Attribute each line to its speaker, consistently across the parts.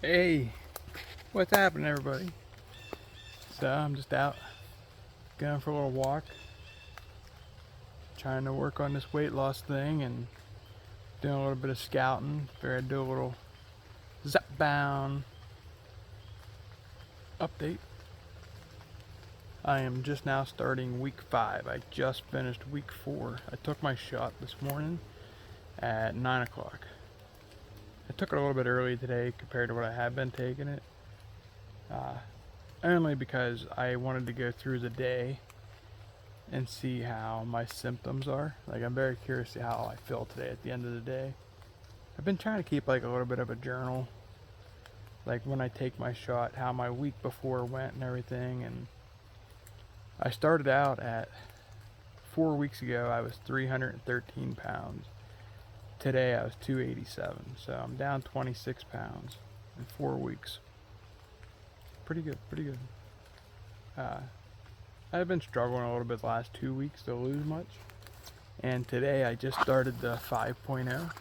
Speaker 1: Hey, what's happening, everybody? So I'm just out going for a little walk, trying to work on this weight loss thing and doing a little bit of scouting. Figured I'd do a little Zepbound update. I am just now starting week 5. I just finished week 4. I took my shot this morning at 9 o'clock. I took it a little bit early today compared to what I had been taking it. Only because I wanted to go through the day and see how my symptoms are. Like, I'm very curious to see how I feel today at the end of the day. I've been trying to keep like a little bit of a journal, like when I take my shot, how my week before went and everything. And I started out at 4 weeks ago, I was 313 pounds. Today I was 287, so I'm down 26 pounds in 4 weeks. Pretty good, pretty good. I've been struggling a little bit the last 2 weeks to lose much. And today I just started the 5.0.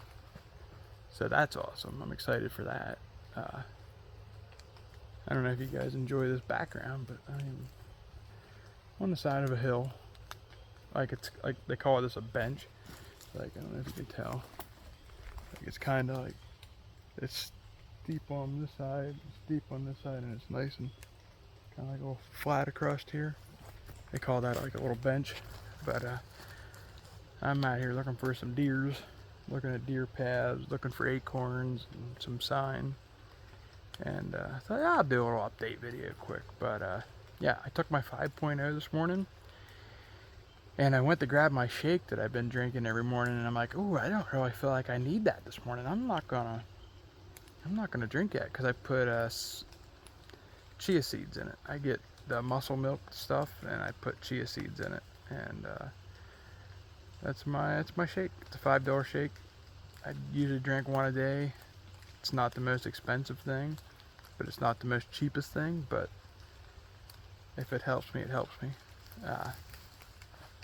Speaker 1: So that's awesome. I'm excited for that. I don't know if you guys enjoy this background, but I am on the side of a hill. Like, it's like they call this a bench. Like, I don't know if you can tell. Like, it's kind of like it's steep on this side, steep on this side, and it's nice and kind of like a little flat across here. They call that like a little bench. But I'm out here looking for some deers, looking at deer paths, looking for acorns and some sign. And I thought, yeah, I'll do a little update video quick. But yeah, I took my 5.0 this morning, and I went to grab my shake that I've been drinking every morning, and I'm like, ooh, I don't really feel like I need that this morning. I'm not gonna drink it because I put chia seeds in it. I get the muscle milk stuff, and I put chia seeds in it, and that's my shake. It's a $5 shake. I usually drink one a day. It's not the most expensive thing, but it's not the most cheapest thing. But if it helps me, it helps me.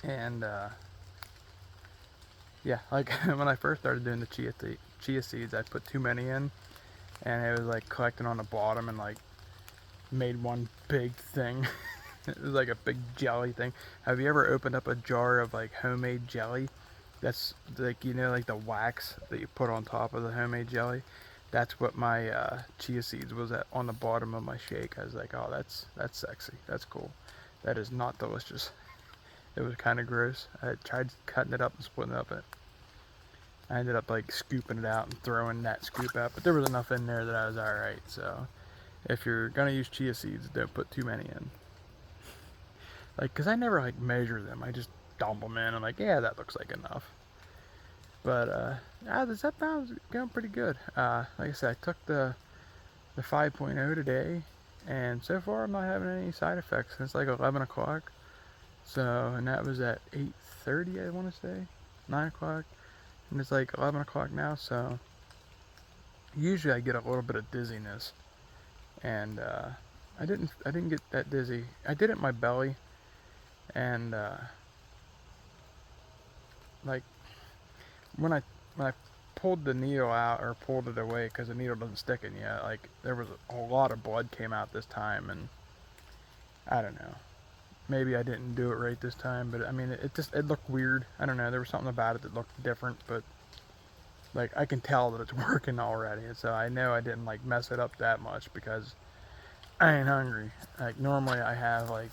Speaker 1: And yeah, like when I first started doing the chia seeds, I put too many in, and it was like collecting on the bottom and like made one big thing. It was like a big jelly thing. Have you ever opened up a jar of like homemade jelly? That's like, you know, like the wax that you put on top of the homemade jelly. That's what my chia seeds was at on the bottom of my shake. I was like, oh, that's sexy. That's cool. That is not delicious. It was kind of gross. I tried cutting it up and splitting it up. I ended up like scooping it out and throwing that scoop out. But there was enough in there that I was alright. So if you're gonna use chia seeds, don't put too many in. Like, cause I never like measure them. I just dump them in. I'm like, yeah, that looks like enough. But the Zepbound's going pretty good. Like I said, I took the 5.0 today, and so far I'm not having any side effects. It's like 11 o'clock. So, and that was at 8:30, I want to say, 9 o'clock, and it's like 11 o'clock now. So usually I get a little bit of dizziness, and I didn't get that dizzy. I did it in my belly, and like when I pulled the needle out, or pulled it away because the needle doesn't stick in yet, like there was a lot of blood came out this time, and I don't know. Maybe I didn't do it right this time, but I mean, it looked weird. I don't know. There was something about it that looked different, but like I can tell that it's working already, and so I know I didn't like mess it up that much because I ain't hungry. Like normally I have like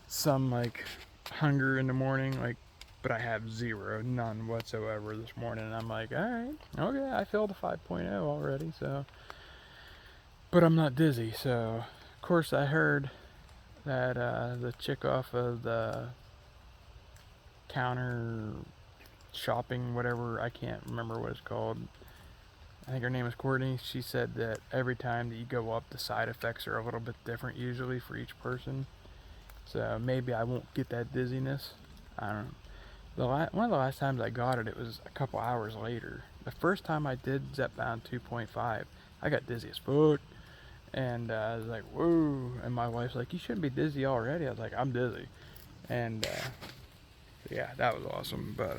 Speaker 1: some like hunger in the morning, like, but I have zero, none whatsoever this morning. And I'm like, all right, okay, I filled the 5.0 already, so, but I'm not dizzy. So of course I heard that the chick off of the counter shopping, whatever, I can't remember what it's called. I think her name is Courtney. She said that every time that you go up, the side effects are a little bit different usually for each person. So maybe I won't get that dizziness. I don't know. One of the last times I got it, it was a couple hours later. The first time I did Zepbound 2.5, I got dizzy as fuck. And I was like, whoa. And my wife's like, you shouldn't be dizzy already. I was like, I'm dizzy. And yeah, that was awesome. But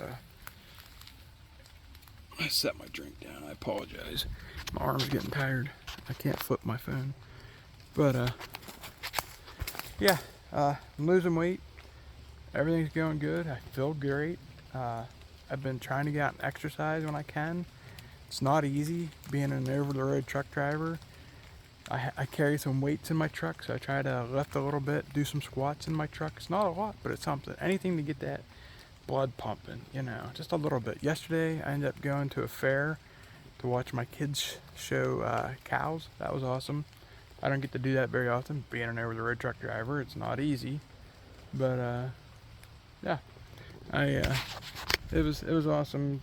Speaker 1: I set my drink down. I apologize. My arm's getting tired. I can't flip my phone. But yeah, I'm losing weight. Everything's going good. I feel great. I've been trying to get out and exercise when I can. It's not easy being an over-the-road truck driver. I carry some weights in my truck, so I try to lift a little bit, do some squats in my truck. It's not a lot, but it's something. Anything to get that blood pumping, you know, just a little bit. Yesterday, I ended up going to a fair to watch my kids show cows. That was awesome. I don't get to do that very often. Being an over-the-road truck driver, it's not easy. But yeah, it was awesome.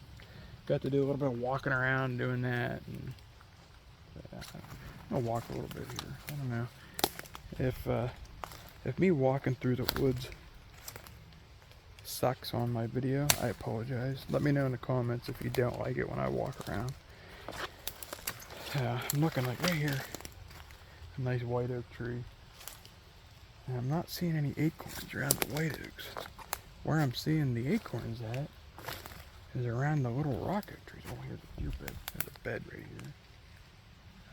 Speaker 1: Got to do a little bit of walking around, doing that, and I'll walk a little bit here. I don't know if me walking through the woods sucks on my video. I apologize. Let me know in the comments if you don't like it when I walk around. I'm looking like right here, a nice white oak tree, and I'm not seeing any acorns around the white oaks. Where I'm seeing the acorns at is around the little rock oak trees. Oh, here's a deer bed. There's a bed right here.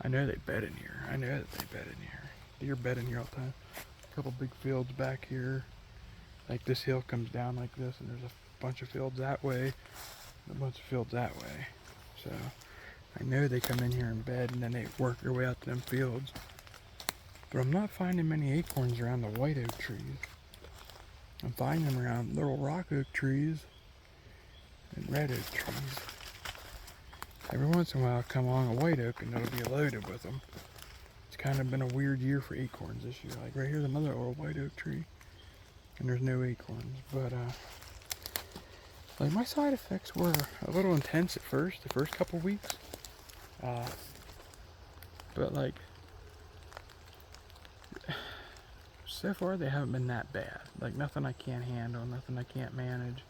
Speaker 1: I know they bed in here. I know that they bed in here. Deer bed in here all the time. A couple big fields back here. Like this hill comes down like this, and there's a bunch of fields that way, and a bunch of fields that way. So I know they come in here and bed, and then they work their way out to them fields. But I'm not finding many acorns around the white oak trees. I'm finding them around little rock oak trees and red oak trees. Every once in a while I'll come along a white oak and it'll be loaded with them. It's kind of been a weird year for acorns this year. Like right here's another little white oak tree and there's no acorns. But like my side effects were a little intense at first, the first couple weeks. But like so far they haven't been that bad. Like nothing I can't handle, nothing I can't manage.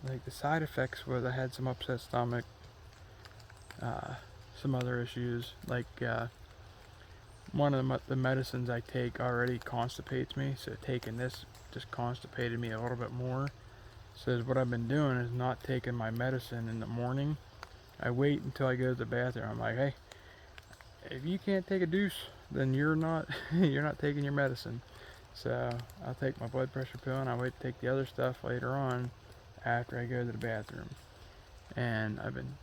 Speaker 1: Like the side effects was I had some upset stomach, some other issues. Like one of the medicines I take already constipates me, so taking this just constipated me a little bit more. So what I've been doing is not taking my medicine in the morning. I wait until I go to the bathroom. I'm like, hey, if you can't take a deuce, then you're not you're not taking your medicine. So I'll take my blood pressure pill and I wait to take the other stuff later on after I go to the bathroom. And I've been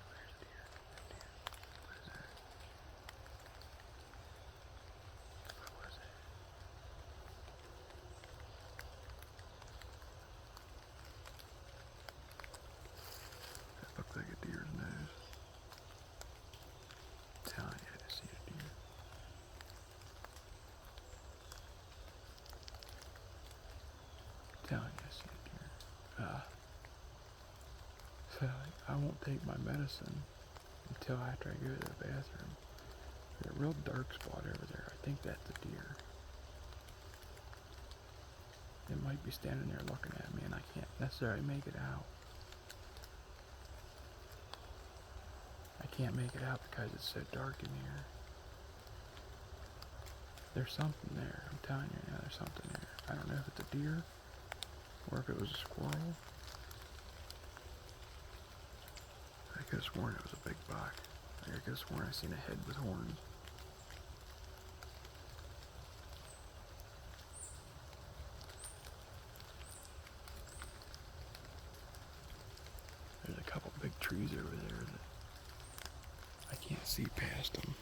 Speaker 1: that looks like a deer's nose. I'm telling you, I just see a deer. I'm telling you, I see a deer. So I won't take my medicine until after I go to the bathroom. There's a real dark spot over there. I think that's a deer. It might be standing there looking at me and I can't necessarily make it out. I can't make it out because it's so dark in here. There's something there. I'm telling you, yeah, there's something there. I don't know if it's a deer or if it was a squirrel. I could have sworn it was a big buck. I could have sworn I seen a head with horns. There's a couple big trees over there that I can't see past them.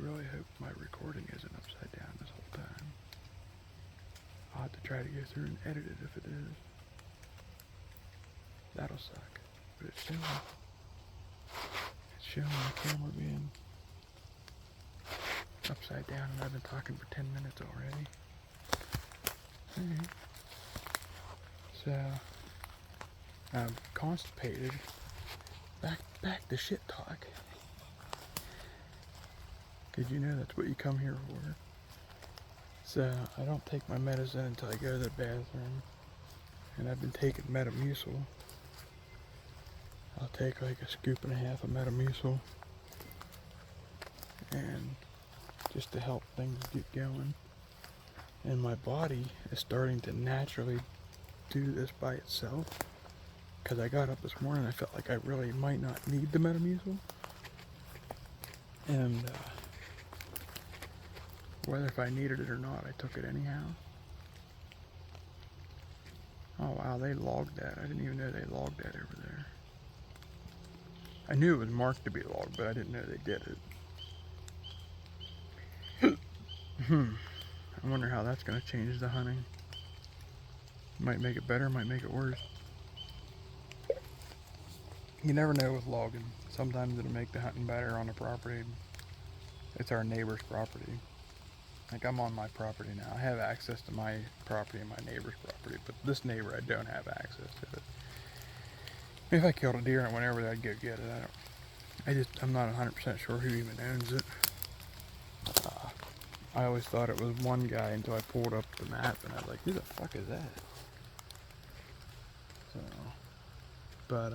Speaker 1: really hope my recording isn't upside down this whole time. I'll have to try to go through and edit it if it is. That'll suck. But it's showing the camera being upside down, and I've been talking for 10 minutes already. Alright. So, I'm constipated. Back to shit talk. Cause you know that's what you come here for. So, I don't take my medicine until I go to the bathroom. And I've been taking Metamucil. I'll take like a scoop and a half of Metamucil. And just to help things get going. And my body is starting to naturally do this by itself. Because I got up this morning, I felt like I really might not need the Metamucil. And whether if I needed it or not, I took it anyhow. Oh wow, they logged that. I didn't even know they logged that over there. I knew it was marked to be logged, but I didn't know they did it. I wonder how that's going to change the hunting. Might make it better, might make it worse. You never know with logging. Sometimes it'll make the hunting better on the property. It's our neighbor's property. Like, I'm on my property now. I have access to my property and my neighbor's property, but this neighbor I don't have access to it. If I killed a deer and went over there, I'd go get it. I'm not 100% sure who even owns it. I always thought it was one guy until I pulled up the map and I was like, who the fuck is that? So, but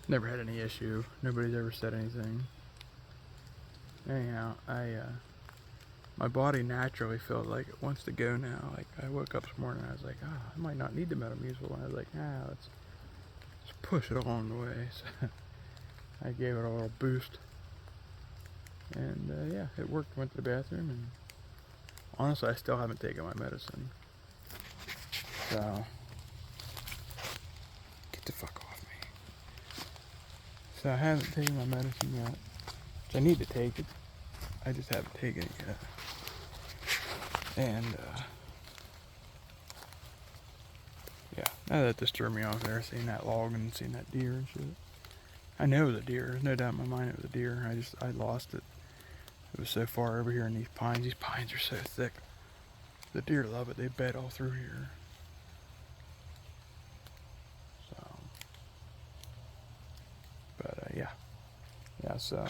Speaker 1: never had any issue. Nobody's ever said anything. Anyhow, my body naturally felt like it wants to go now. Like, I woke up this morning and I was like, I might not need the Metamucil. And I was like, let's push it along the way. So I gave it a little boost. And yeah, it worked. Went to the bathroom, and honestly, I still haven't taken my medicine. So, get the fuck off me. So I haven't taken my medicine yet. I need to take it. I just haven't taken it yet. And yeah, that just threw me off there, seeing that log and seeing that deer and shit. I know it was a deer. There's no doubt in my mind it was a deer. I lost it. It was so far over here in these pines. These pines are so thick. The deer love it. They bed all through here. So, but yeah. So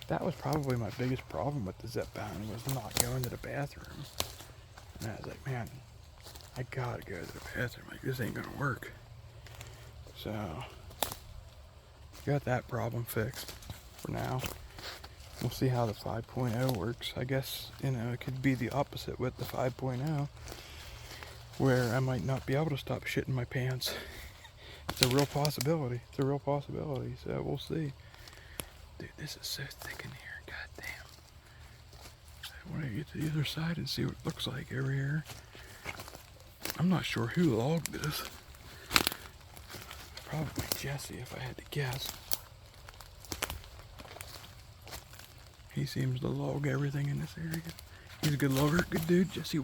Speaker 1: that was probably my biggest problem with the Zepbound, was not going to the bathroom. And I was like, man, I gotta go to the bathroom. Like, this ain't gonna work. So, got that problem fixed for now. We'll see how the 5.0 works. I guess, it could be the opposite with the 5.0, where I might not be able to stop shitting my pants. It's a real possibility. So we'll see. Dude, this is so thick in here. God damn. I want to get to the other side and see what it looks like over here. I'm not sure who logged this. Probably Jesse, if I had to guess. He seems to log everything in this area. He's a good logger, good dude. Jesse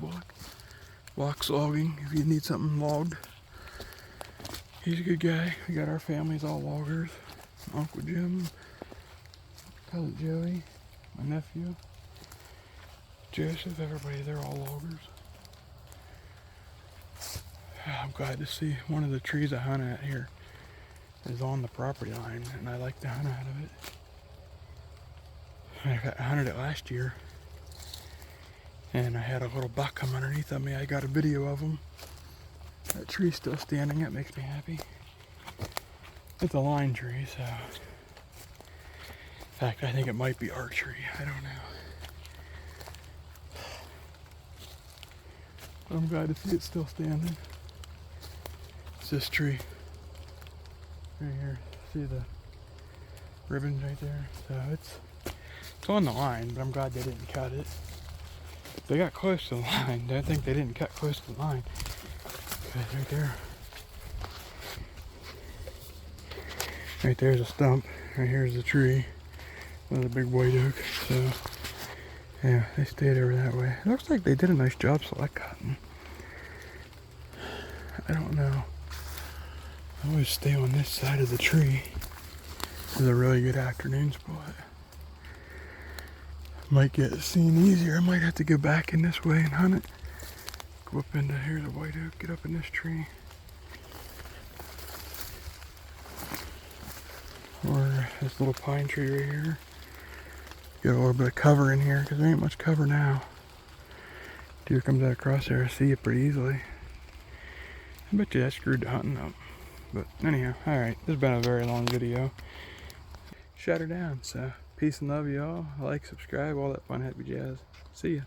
Speaker 1: Walks logging if you need something logged. He's a good guy. We got our families all loggers. Uncle Jim, cousin Joey, my nephew, Joseph, everybody, they're all loggers. I'm glad to see one of the trees I hunt at here is on the property line, and I like to hunt out of it. I hunted it last year, and I had a little buck come underneath of me. I got a video of him. That tree's still standing. That makes me happy. It's a line tree, so. In fact, I think it might be our tree. I don't know. But I'm glad to see it still standing. It's this tree right here. See the ribbons right there? So it's on the line, but I'm glad they didn't cut it. They got close to the line. I think they didn't cut close to the line. Because right there. Right there's a stump. Right here's the tree. Another big white oak. So yeah, they stayed over that way. It looks like they did a nice job select cutting. I don't know. I always stay on this side of the tree. This is a really good afternoon spot. Might get seen easier. I might have to go back in this way and hunt it. Go up into here, the white oak, get up in this tree. Or this little pine tree right here. Get a little bit of cover in here because there ain't much cover now. Deer comes out across there, I see it pretty easily. I bet you that screwed the hunting up. But anyhow, alright, this has been a very long video. Shut her down, so peace and love y'all. Like, subscribe, all that fun happy jazz. See ya.